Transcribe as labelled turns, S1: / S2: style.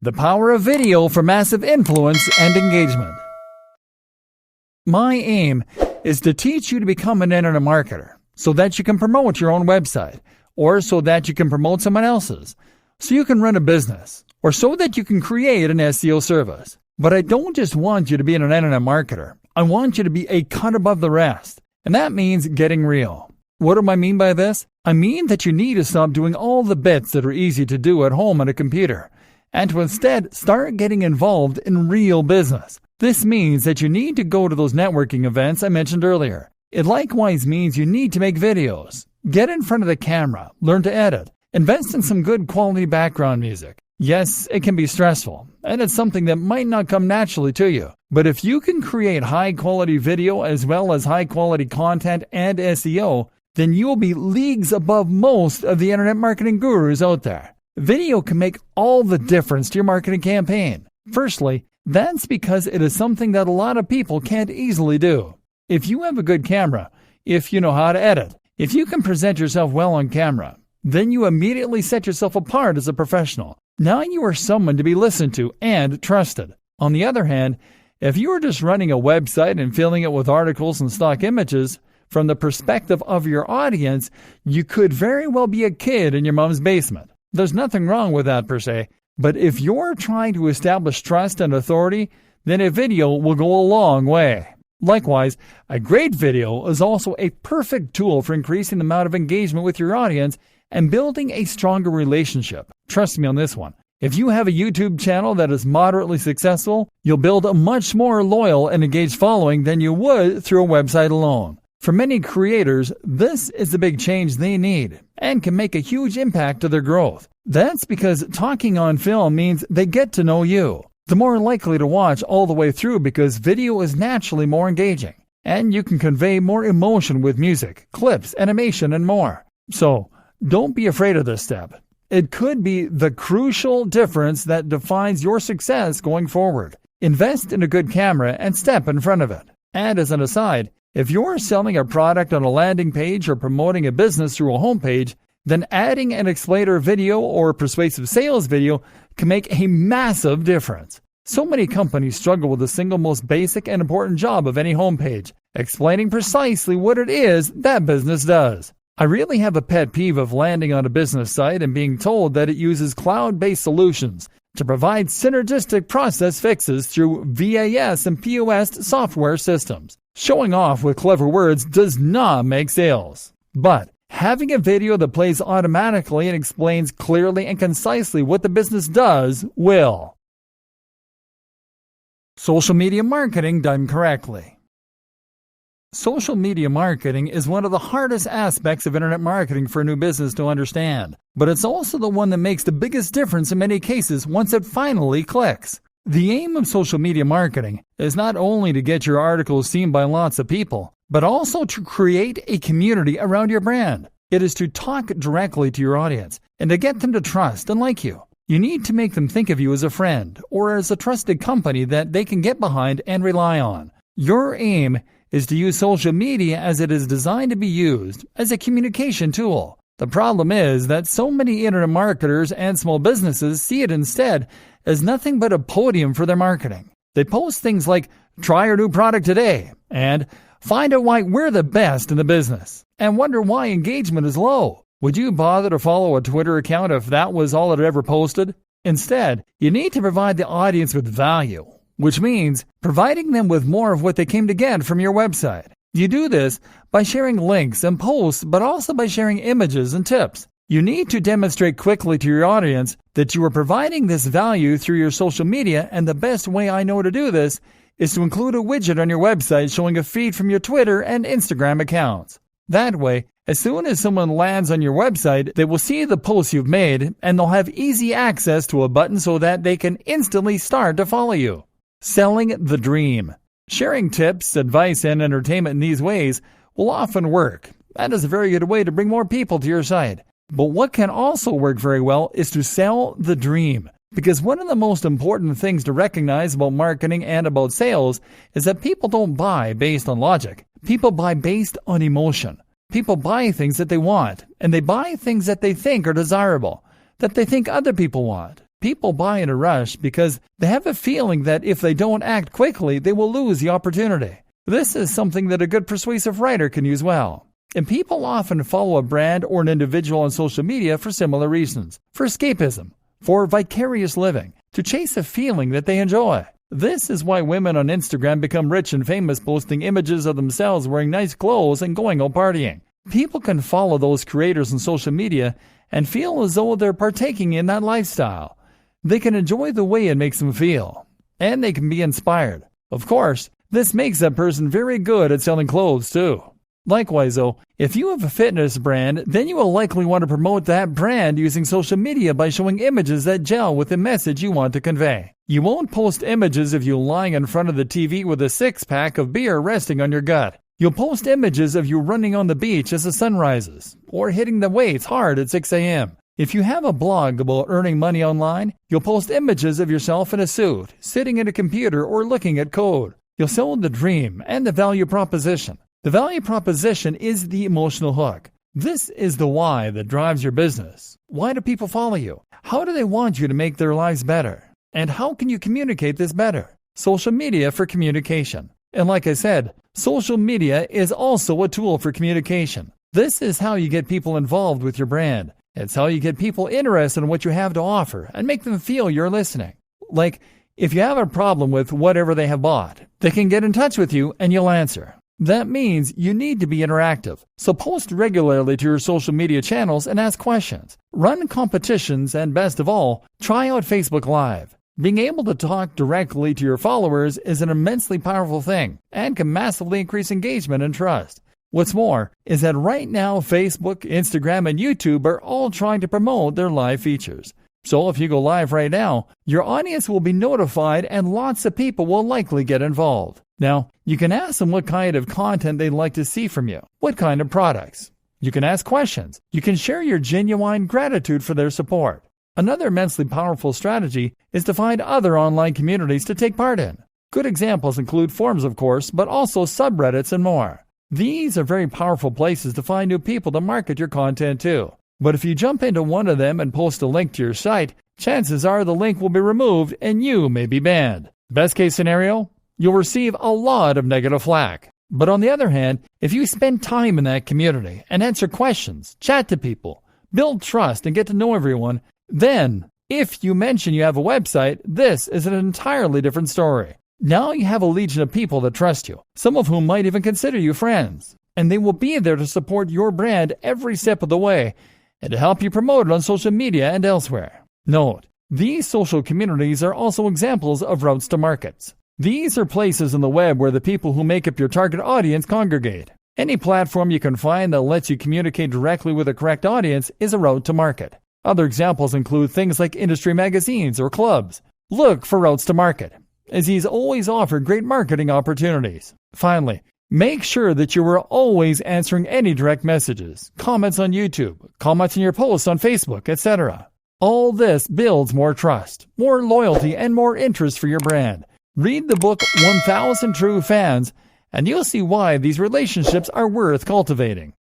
S1: The power of video for massive influence and engagement. My aim is to teach you to become an internet marketer so that you can promote your own website, or so that you can promote someone else's, so you can run a business, or so that you can create an SEO service. But I don't just want you to be an internet marketer. I want you to be a cut above the rest, and that means getting real. What do I mean by this? I mean that you need to stop doing all the bits that are easy to do at home on a computer, and to instead start getting involved in real business. This means that you need to go to those networking events I mentioned earlier. It likewise means you need to make videos, get in front of the camera, learn to edit, invest in some good quality background music. Yes, it can be stressful, and it's something that might not come naturally to you. But if you can create high quality video as well as high quality content and SEO, then you will be leagues above most of the internet marketing gurus out there. Video can make all the difference to your marketing campaign. Firstly, that's because it is something that a lot of people can't easily do. If you have a good camera, if you know how to edit, if you can present yourself well on camera, then you immediately set yourself apart as a professional. Now you are someone to be listened to and trusted. On the other hand, if you are just running a website and filling it with articles and stock images, from the perspective of your audience, you could very well be a kid in your mom's basement. There's nothing wrong with that per se, but if you're trying to establish trust and authority, then a video will go a long way. Likewise, a great video is also a perfect tool for increasing the amount of engagement with your audience and building a stronger relationship. Trust me on this one. If you have a YouTube channel that is moderately successful, you'll build a much more loyal and engaged following than you would through a website alone. For many creators, this is the big change they need and can make a huge impact to their growth. That's because talking on film means they get to know you. They're more likely to watch all the way through because video is naturally more engaging, and you can convey more emotion with music, clips, animation, and more. So, don't be afraid of this step. It could be the crucial difference that defines your success going forward. Invest in a good camera and step in front of it. And as an aside, if you're selling a product on a landing page or promoting a business through a homepage, then adding an explainer video or persuasive sales video can make a massive difference. So many companies struggle with the single most basic and important job of any homepage, explaining precisely what it is that business does. I really have a pet peeve of landing on a business site and being told that it uses cloud-based solutions to provide synergistic process fixes through VAS and POS software systems. Showing off with clever words does not make sales. But having a video that plays automatically and explains clearly and concisely what the business does will. Social media marketing done correctly. Social media marketing is one of the hardest aspects of internet marketing for a new business to understand, but it's also the one that makes the biggest difference in many cases once it finally clicks. The aim of social media marketing is not only to get your articles seen by lots of people, but also to create a community around your brand. It is to talk directly to your audience and to get them to trust and like you. You need to make them think of you as a friend or as a trusted company that they can get behind and rely on. Your aim is to use social media as it is designed to be used as a communication tool. The problem is that so many internet marketers and small businesses see it instead as nothing but a podium for their marketing. They post things like, "Try our new product today," and "Find out why we're the best in the business," and wonder why engagement is low. Would you bother to follow a Twitter account if that was all it ever posted? Instead, you need to provide the audience with value, which means providing them with more of what they came to get from your website. You do this by sharing links and posts, but also by sharing images and tips. You need to demonstrate quickly to your audience that you are providing this value through your social media, and the best way I know to do this is to include a widget on your website showing a feed from your Twitter and Instagram accounts. That way, as soon as someone lands on your website, they will see the posts you've made, and they'll have easy access to a button so that they can instantly start to follow you. Selling the dream. Sharing tips, advice, and entertainment in these ways will often work. That is a very good way to bring more people to your site. But what can also work very well is to sell the dream. Because one of the most important things to recognize about marketing and about sales is that people don't buy based on logic. People buy based on emotion. People buy things that they want, and they buy things that they think are desirable, that they think other people want. People buy in a rush because they have a feeling that if they don't act quickly, they will lose the opportunity. This is something that a good persuasive writer can use well. And people often follow a brand or an individual on social media for similar reasons. For escapism, for vicarious living, to chase a feeling that they enjoy. This is why women on Instagram become rich and famous posting images of themselves wearing nice clothes and going out partying. People can follow those creators on social media and feel as though they're partaking in that lifestyle. They can enjoy the way it makes them feel, and they can be inspired. Of course, this makes that person very good at selling clothes too. Likewise though, if you have a fitness brand, then you will likely want to promote that brand using social media by showing images that gel with the message you want to convey. You won't post images of you lying in front of the TV with a six-pack of beer resting on your gut. You'll post images of you running on the beach as the sun rises, or hitting the weights hard at 6 a.m. If you have a blog about earning money online, you'll post images of yourself in a suit, sitting at a computer or looking at code. You'll sell the dream and the value proposition. The value proposition is the emotional hook. This is the why that drives your business. Why do people follow you? How do they want you to make their lives better? And how can you communicate this better? Social media for communication. And like I said, social media is also a tool for communication. This is how you get people involved with your brand. It's how you get people interested in what you have to offer and make them feel you're listening. Like, if you have a problem with whatever they have bought, they can get in touch with you and you'll answer. That means you need to be interactive. So post regularly to your social media channels and ask questions. Run competitions and best of all, try out Facebook Live. Being able to talk directly to your followers is an immensely powerful thing and can massively increase engagement and trust. What's more is that right now Facebook, Instagram, and YouTube are all trying to promote their live features. So if you go live right now, your audience will be notified and lots of people will likely get involved. Now, you can ask them what kind of content they'd like to see from you, what kind of products. You can ask questions. You can share your genuine gratitude for their support. Another immensely powerful strategy is to find other online communities to take part in. Good examples include forums, of course, but also subreddits and more. These are very powerful places to find new people to market your content to. But if you jump into one of them and post a link to your site, chances are the link will be removed and you may be banned. Best case scenario, you'll receive a lot of negative flack. But on the other hand, if you spend time in that community and answer questions, chat to people, build trust and get to know everyone, then if you mention you have a website, this is an entirely different story. Now you have a legion of people that trust you, some of whom might even consider you friends, and they will be there to support your brand every step of the way and to help you promote it on social media and elsewhere. Note, these social communities are also examples of routes to markets. These are places on the web where the people who make up your target audience congregate. Any platform you can find that lets you communicate directly with the correct audience is a route to market. Other examples include things like industry magazines or clubs. Look for routes to market, as these always offer great marketing opportunities. Finally, make sure that you are always answering any direct messages, comments on YouTube, comments in your posts on Facebook, etc. All this builds more trust, more loyalty, and more interest for your brand. Read the book 1000 True Fans, and you'll see why these relationships are worth cultivating.